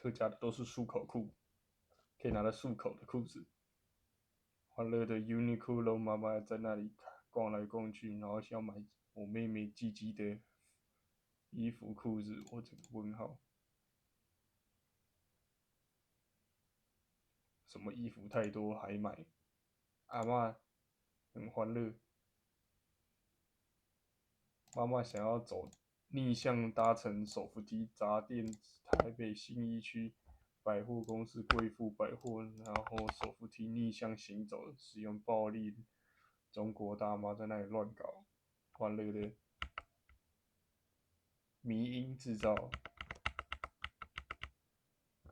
特价的都是束口裤，可以拿来束口的裤子。欢乐的 Uniqlo 妈妈在那里逛来逛去，然后想买我妹妹鸡鸡的衣服裤子，我整个问号。什么衣服太多还买？阿嬷很欢乐，妈妈想要走逆向搭乘手扶梯砸店台北信义区百货公司贵妇百货，然后手扶梯逆向行走，使用暴力。中国大妈在那里乱搞，欢乐的迷因制造。